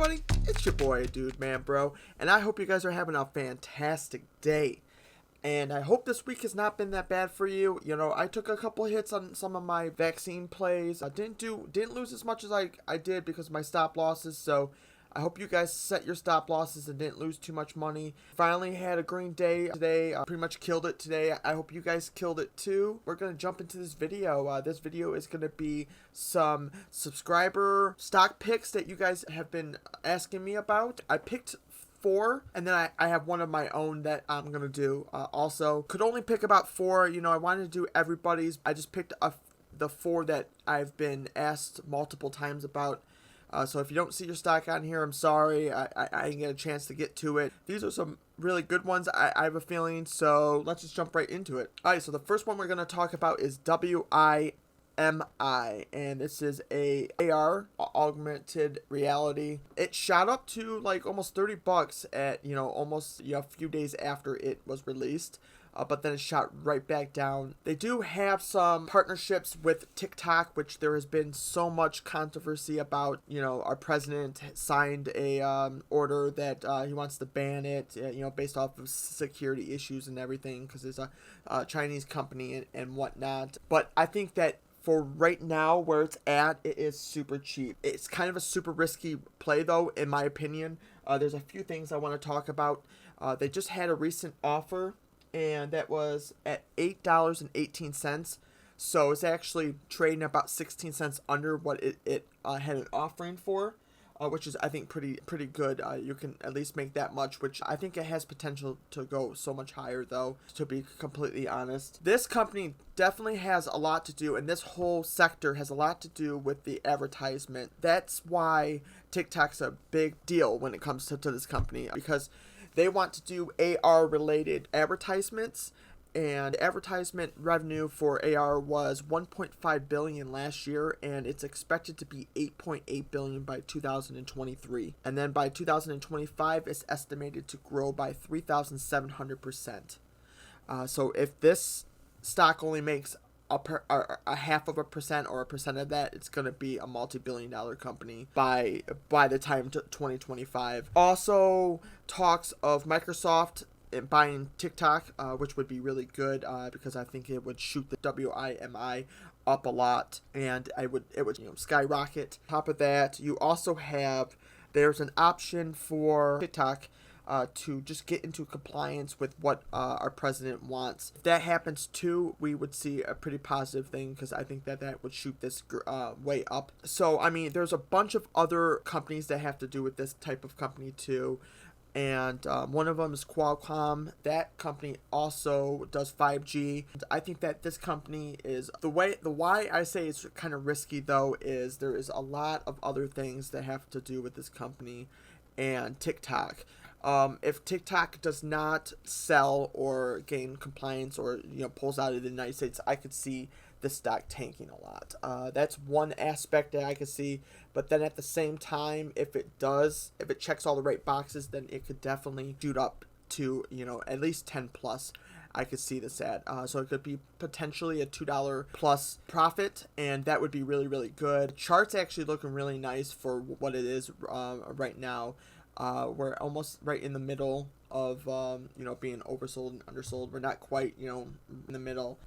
everybody? It's your boy, aDudemanbro, and I hope you guys are having a fantastic day. And I hope this week has not been that bad for you. You know, I took a couple hits on some of my vaccine plays. I didn't lose as much as I did because of my stop losses, so I hope you guys set your stop losses and didn't lose too much money. Finally had a green day today. Pretty much killed it today. I hope you guys killed it too. We're going to jump into this video. This video is going to be some subscriber stock picks that you guys have been asking me about. I picked 4, and then I have one of my own that I'm going to do. Also, could only pick about 4. You know, I wanted to do everybody's. I just picked the 4 that I've been asked multiple times about. So if you don't see your stock on here, I'm sorry. I didn't get a chance to get to it. These are some really good ones, I have a feeling, so let's just jump right into it. Alright, so the first one we're going to talk about is Wimi, and this is a AR, augmented reality. It shot up to like almost $30 at, almost a few days after it was released. But then it shot right back down. They do have some partnerships with TikTok, which there has been so much controversy about. Our president signed a order that he wants to ban it, based off of security issues and everything, because it's a Chinese company and whatnot. But I think that for right now, where it's at, it is super cheap. It's kind of a super risky play, though, in my opinion. There's a few things I want to talk about. They just had a recent offer, and that was at $8.18. So it's actually trading about 16 cents under what it had an offering for, which is, I think, pretty good. You can at least make that much, which I think it has potential to go so much higher, though, to be completely honest. This company definitely has a lot to do, and this whole sector has a lot to do with the advertisement. That's why TikTok's a big deal when it comes to this company, because they want to do AR-related advertisements, and advertisement revenue for AR was $1.5 billion last year, and it's expected to be $8.8 billion by 2023. And then by 2025, it's estimated to grow by 3,700%. So if this stock only makes a half of a percent or a percent of that, it's going to be a multi-billion-dollar company by the time to 2025. Also, talks of Microsoft buying TikTok, which would be really good, because I think it would shoot the Wimi up a lot, and it would skyrocket. On top of that, you also there's an option for TikTok to just get into compliance with what our president wants. If that happens too, we would see a pretty positive thing, because I think that would shoot this way up. So, I mean, there's a bunch of other companies that have to do with this type of company too. And one of them is Qualcomm. That company also does 5G. I think that this company is why I say it's kind of risky, though, is there is a lot of other things that have to do with this company and TikTok. If TikTok does not sell or gain compliance, or pulls out of the United States, I could see the stock tanking a lot. That's one aspect that I could see. But then at the same time, if it checks all the right boxes, then it could definitely shoot up to at least 10 plus. I could see this at. So it could be potentially a $2 plus profit, and that would be really, really good. The chart's actually looking really nice for what it is right now. We're almost right in the middle of being oversold and undersold. We're not quite in the middle,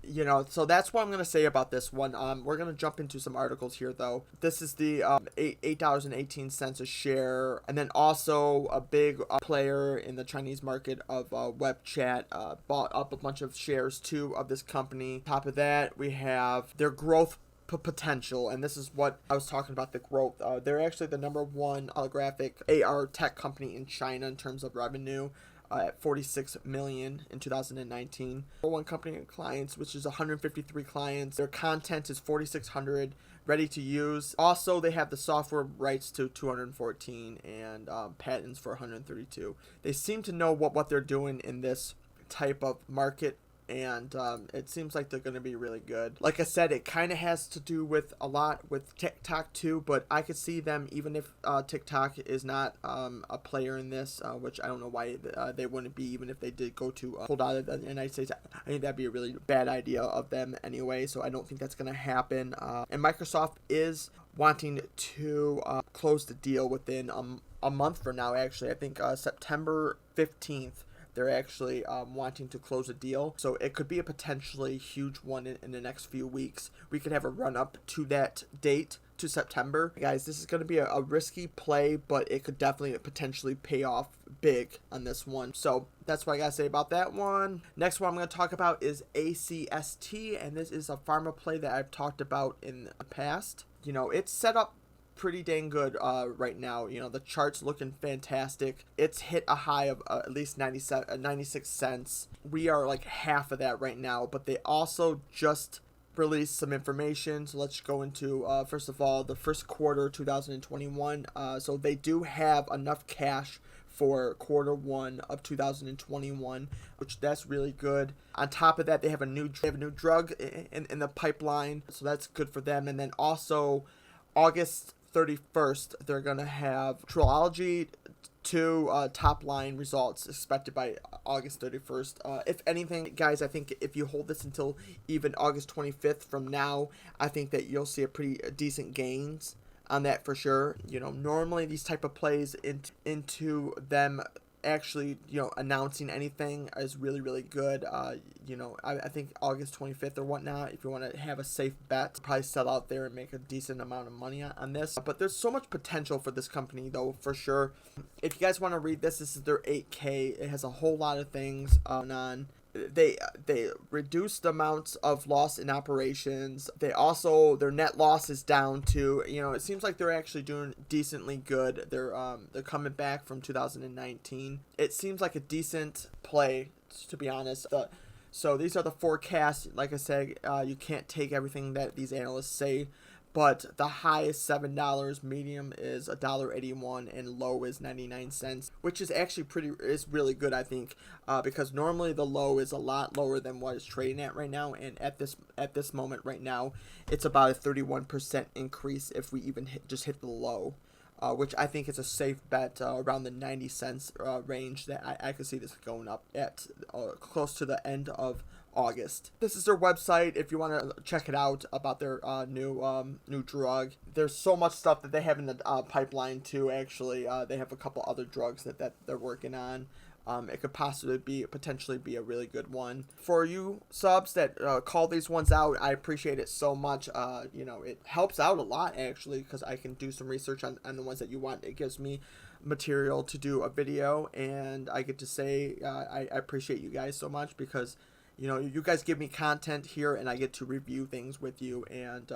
so that's what I'm gonna say about this one. We're gonna jump into some articles here, though. This is the $8.18 a share, and then also a big player in the Chinese market of web chat bought up a bunch of shares too of this company. Top of that, we have their growth potential, and this is what I was talking about, the growth. They're actually the number 1 holographic AR tech company in China in terms of revenue, at 46 million in 2019. Number 1 company and clients, which is 153 clients. Their content is 4,600 ready to use. Also, they have the software rights to 214 and patents for 132. They seem to know what they're doing in this type of market, and it seems like they're going to be really good. Like I said, it kind of has to do with a lot with TikTok too, but I could see them, even if TikTok is not a player in this, which I don't know why they wouldn't be, even if they did go to hold out of the United States. I think that'd be a really bad idea of them anyway, so I don't think that's going to happen. And Microsoft is wanting to close the deal within a month from now, actually. I think September 15th. They're actually wanting to close a deal. So it could be a potentially huge one in the next few weeks. We could have a run up to that date, to September. Guys, this is going to be a risky play, but it could definitely potentially pay off big on this one. So that's what I got to say about that one. Next one I'm going to talk about is ACST, and this is a pharma play that I've talked about in the past. You know, it's set up pretty dang good right now. You know, the chart's looking fantastic. It's hit a high of at least 96 cents. We are like half of that right now, but they also just released some information. So let's go into first of all the first quarter 2021. So they do have enough cash for quarter one of 2021, which that's really good. On top of that, they have a new drug in the pipeline, so that's good for them. And then also August 31st, they're gonna have Trilogy 2 top line results expected by August 31st. If anything, guys, I think if you hold this until even August 25th from now, I think that you'll see a pretty decent gains on that for sure. You know, normally these type of plays into them actually, you know, announcing anything is really, really good. You know, I think August 25th or whatnot, if you want to have a safe bet, probably sell out there and make a decent amount of money on this. But there's so much potential for this company, though, for sure. If you guys want to read this is their 8K. It has a whole lot of things on. They reduced the amounts of loss in operations. They also, their net loss is down to, you know, it seems like they're actually doing decently good. They're coming back from 2019. It seems like a decent play, to be honest. So these are the forecasts. Like I said, you can't take everything that these analysts say, but the high is $7, medium is $1.81, and low is 99 cents, which is actually really good, I think, because normally the low is a lot lower than what it's trading at right now, and at this moment right now, it's about a 31% increase if we even just hit the low, which I think is a safe bet around the 90 cents range that I could see this going up at close to the end of August. This is their website if you want to check it out about their new drug. There's so much stuff that they have in the pipeline too. Actually, they have a couple other drugs that they're working on. It could potentially be a really good one for you subs that call these ones out. I appreciate it so much. You know, it helps out a lot actually, because I can do some research on the ones that you want. It gives me material to do a video, and I get to say I appreciate you guys so much, because you know, you guys give me content here and I get to review things with you, and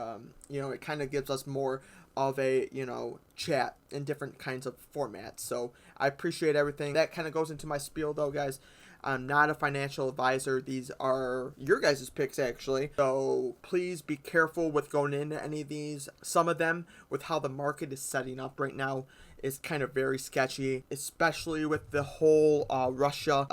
you know, it kind of gives us more of a, you know, chat in different kinds of formats. So I appreciate everything. That kind of goes into my spiel though, guys. I'm not a financial advisor. These are your guys' picks actually. So please be careful with going into any of these. Some of them, with how the market is setting up right now, is kind of very sketchy, especially with the whole Russia.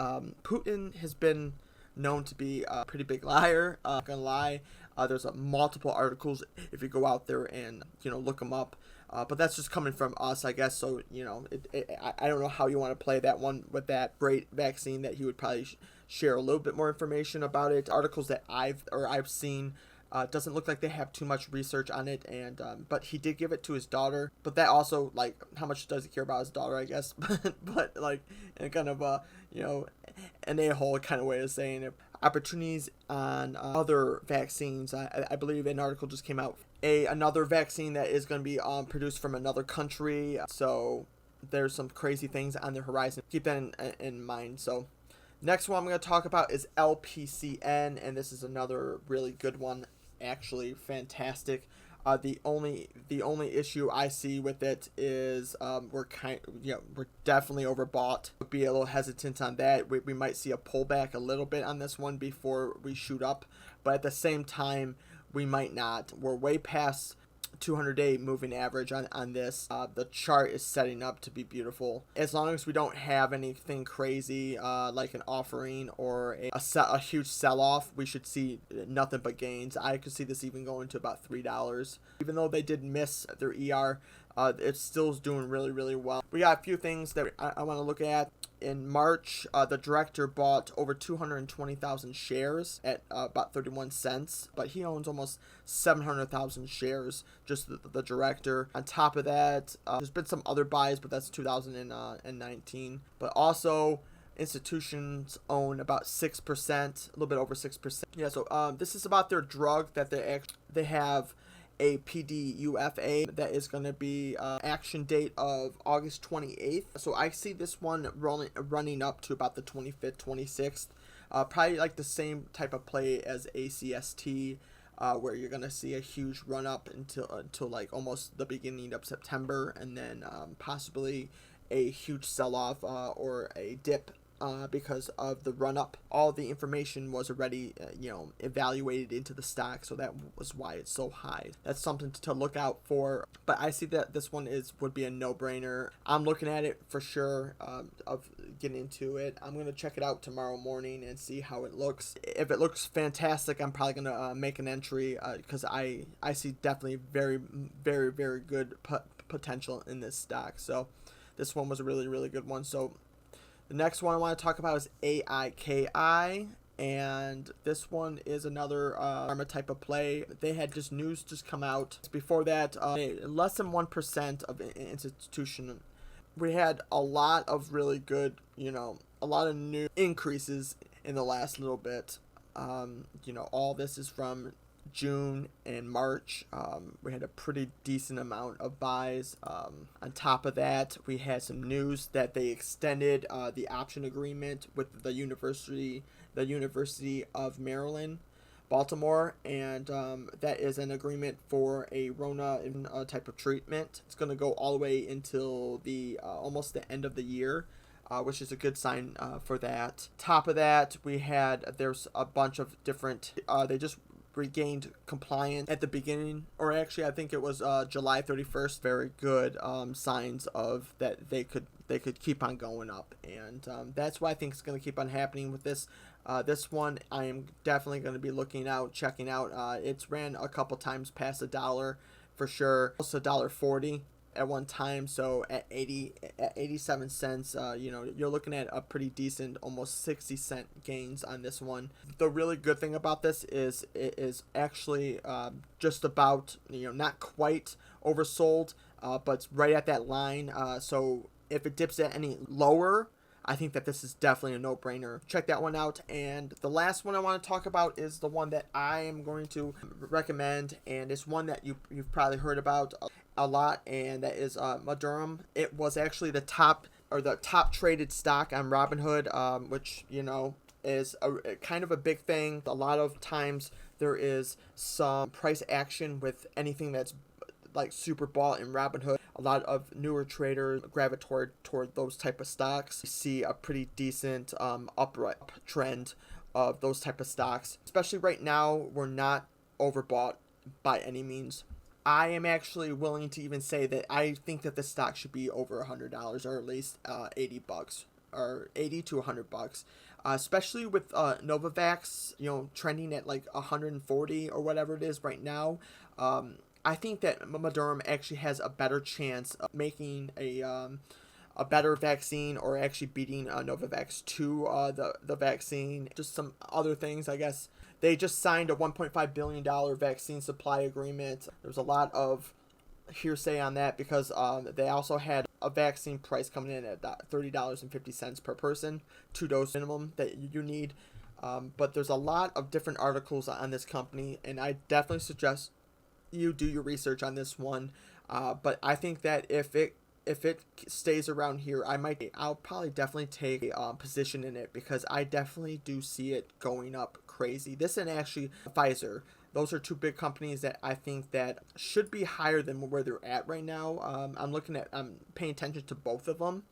Putin has been known to be a pretty big liar. Not gonna lie, there's multiple articles if you go out there and, you know, look them up, but that's just coming from us, I guess. So, you know, I don't know how you want to play that one with that great vaccine that he would probably share a little bit more information about it. Articles that I've seen, doesn't look like they have too much research on it, and but he did give it to his daughter. But that also, like, how much does he care about his daughter, I guess? but like, in kind of a, you know, an a-hole kind of way of saying it. Opportunities on other vaccines. I believe an article just came out. Another vaccine that is going to be produced from another country. So there's some crazy things on the horizon. Keep that in mind. So next one I'm going to talk about is LPCN, and this is another really good one. Actually, fantastic. The only issue I see with it is we're definitely overbought. We'll be a little hesitant on that. We might see a pullback a little bit on this one before we shoot up, but at the same time we might not. We're way past 200-day moving average on this. The chart is setting up to be beautiful. As long as we don't have anything crazy like an offering or a huge sell-off, we should see nothing but gains. I could see this even going to about $3. Even though they did miss their ER It still is doing really, really well. We got a few things that I want to look at. In March, the director bought over 220,000 shares at about 31 cents, but he owns almost 700,000 shares, just the director. On top of that, there's been some other buys, but that's 2019. But also, institutions own about 6%, a little bit over 6%. Yeah, so this is about their drug that they have a PDUFA that is going to be action date of August 28th. So I see this one running up to about the 25th, 26th. Probably like the same type of play as ACST, where you're going to see a huge run up until like almost the beginning of September, and then possibly a huge sell off or a dip. Because of the run-up. All the information was already, evaluated into the stock, so that was why it's so high. That's something to look out for, but I see that this one would be a no-brainer. I'm looking at it for sure, of getting into it. I'm going to check it out tomorrow morning and see how it looks. If it looks fantastic, I'm probably going to make an entry, because I see definitely very, very, very good potential in this stock. So this one was a really, really good one. So the next one I want to talk about is AIKI, and this one is another pharma type of play. They had news just come out. Before that, less than 1% of institution. We had a lot of really good, a lot of new increases in the last little bit. All this is from June and March. We had a pretty decent amount of buys. On top of that, we had some news that they extended the option agreement with the University of Maryland, Baltimore, and that is an agreement for a Rona type of treatment. It's going to go all the way until the almost the end of the year. Which is a good sign for that. Top of that, there's a bunch of different, they just regained compliance at the beginning, or actually I think it was July 31st. Very good signs of that they could keep on going up, and that's why I think it's going to keep on happening with this. This one I am definitely going to be checking out. It's ran a couple times past $1 for sure, almost $1.40 at one time. So at 87 cents, you're looking at a pretty decent, almost 60-cent gains on this one. The really good thing about this is it is actually just about, not quite oversold, but it's right at that line. So if it dips at any lower, I think that this is definitely a no-brainer. Check that one out. And the last one I want to talk about is the one that I am going to recommend, and it's one that you've probably heard about a lot, and that is Moderna. It was actually the top traded stock on Robinhood, which is a kind of a big thing. A lot of times there is some price action with anything that's like super bought in Robinhood. A lot of newer traders gravitate toward those type of stocks. You see a pretty decent uptrend of those type of stocks. Especially right now, we're not overbought by any means. I am actually willing to even say that I think that the stock should be over $100, or at least $80, or $80 to $100. Especially with Novavax, trending at like 140 or whatever it is right now. I think that Moderna actually has a better chance of making a better vaccine, or actually beating Novavax to the vaccine. Just some other things, I guess. They just signed a $1.5 billion vaccine supply agreement. There's a lot of hearsay on that because they also had a vaccine price coming in at $30.50 per person, 2-dose minimum that you need. But there's a lot of different articles on this company, and I definitely suggest you do your research on this one. But I think that if it stays around here, I'll probably definitely take a position in it, because I definitely do see it going up crazy. This and actually Pfizer. Those are two big companies that I think that should be higher than where they're at right now. I'm paying attention to both of them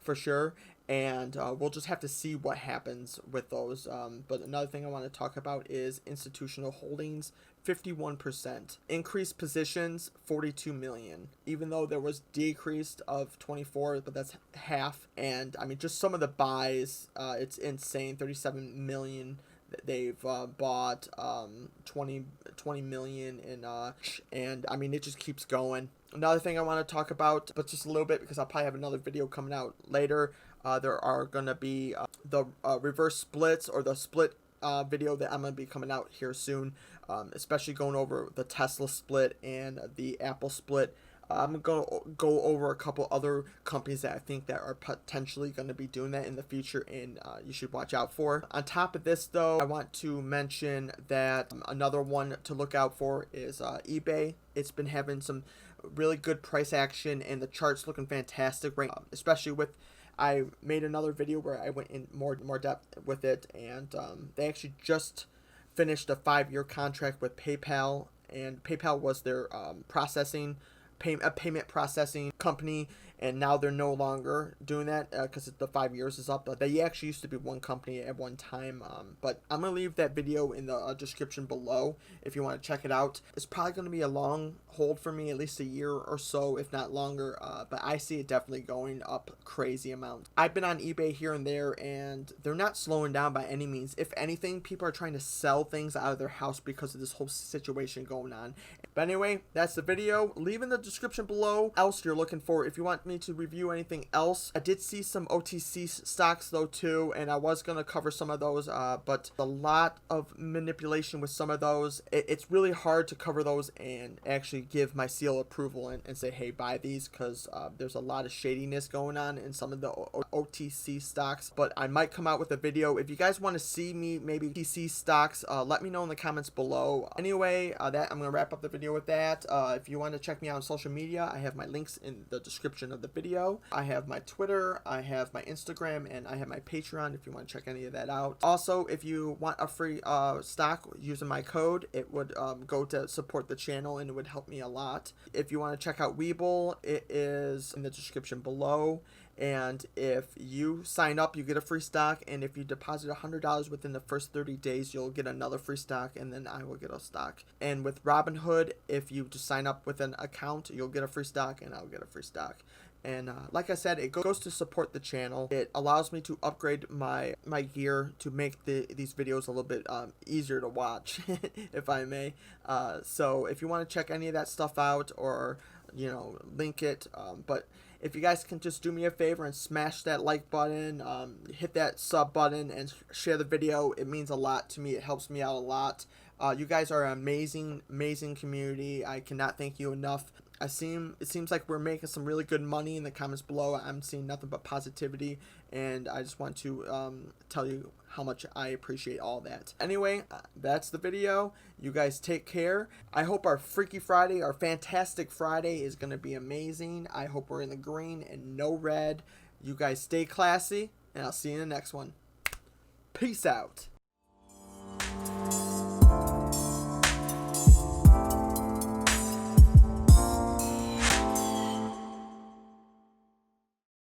for sure, and we'll just have to see what happens with those. But another thing I want to talk about is institutional holdings. 51%. Increased positions, 42 million. Even though there was decreased of 24, but that's half. And I mean, just some of the buys, it's insane. 37 million They've bought 20 million in and I mean, it just keeps going. Another thing I want to talk about, but just a little bit, because I'll probably have another video coming out later. There are going to be the reverse splits, or the split video that I'm going to be coming out here soon, especially going over the Tesla split and the Apple split. I'm going to go over a couple other companies that I think that are potentially going to be doing that in the future, and you should watch out for. On top of this, though, I want to mention that another one to look out for is eBay. It's been having some really good price action, and the chart's looking fantastic right now, especially with, I made another video where I went in more depth with it, and they actually just finished a 5-year contract with PayPal, and PayPal was their payment processing company, and now they're no longer doing that because the 5 years is up. They actually used to be one company at one time, but I'm going to leave that video in the description below if you want to check it out. It's probably going to be a long hold for me, at least a year or so, if not longer, but I see it definitely going up crazy amounts. I've been on eBay here and there, and they're not slowing down by any means. If anything, people are trying to sell things out of their house because of this whole situation going on. But anyway, that's the video. Leave in the description below else you're looking for if you want me to review anything else. I did see some OTC stocks though too, and I was going to cover some of those, but a lot of manipulation with some of those. It's really hard to cover those and actually give my seal approval and say, hey, buy these, because there's a lot of shadiness going on in some of the OTC stocks. But I might come out with a video. If you guys want to see me maybe OTC stocks, let me know in the comments below. Anyway, that I'm going to wrap up the video with that. If you want to check me out on social media, I have my links in the description of the video. I have my Twitter, I have my Instagram, and I have my Patreon if you want to check any of that out. Also, if you want a free stock using my code, it would go to support the channel, and it would help me a lot. If you want to check out Webull, it is in the description below. And if you sign up, you get a free stock, and if you deposit $100 within the first 30 days, you'll get another free stock, and then I will get a stock. And with Robinhood, if you just sign up with an account, you'll get a free stock, and I'll get a free stock. And like I said, it goes to support the channel. It allows me to upgrade my gear to make these videos a little bit easier to watch, if I may. So if you want to check any of that stuff out, or link it, but if you guys can just do me a favor and smash that like button, hit that sub button, and share the video, it means a lot to me. It helps me out a lot. You guys are an amazing community. I cannot thank you enough. It seems like we're making some really good money. In the comments below, I'm seeing nothing but positivity, and I just want to tell you how much I appreciate all that. Anyway, that's the video. You guys take care. I hope our Freaky Friday, our Fantastic Friday, is going to be amazing. I hope we're in the green and no red. You guys stay classy, and I'll see you in the next one. Peace out.